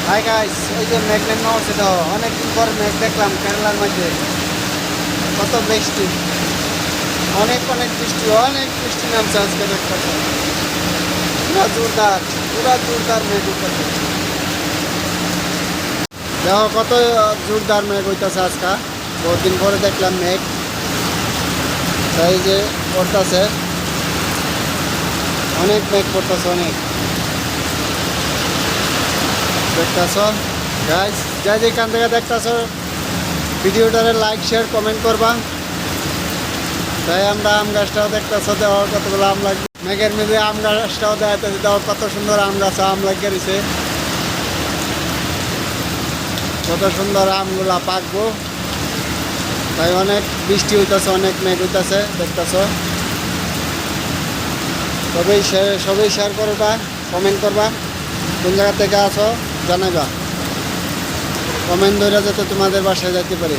Hi guys, ওই যে মেঘ নেমে হচ্ছে তো অনেকদিন পর মেঘ দেখলাম কেরালার মধ্যে। কত বৃষ্টি, অনেক অনেক বৃষ্টি, অনেক বৃষ্টি নামছে আজকে দেখতেছে। পুরা জোরদার মেঘ উঠতেছে। দেখো কত জোরদার মেঘ হইতেছে আজকে। বহুদিন পরে দেখলাম মেঘ, তাই যে পড়তেছে, অনেক মেঘ পড়তেছে, অনেক দেখতেছ গাইস। যা যেখান থেকে দেখতেছ ভিডিওটারে লাইক শেয়ার কমেন্ট করবা। তাই আমরা আম গাছটাও দেখতেছ, দেওয়ার কতগুলো আম লাগবে। মেঘের মেঝে আম গাছটাও দেখাতেছে, দেওয়ার কত সুন্দর আম গাছ, আম লাগিয়ে রয়েছে। কত সুন্দর আমগুলা পাকবো। তাই অনেক বৃষ্টি হইতেছে, অনেক মেঘ হইতেছে দেখতেছ। সবাই শেয়ার করবা, কমেন্ট করবা, কোন জায়গা থেকে আসো জানাইবা। কমেন্ট ধরে যাতে তোমাদের বাসায় যাইতে পারি।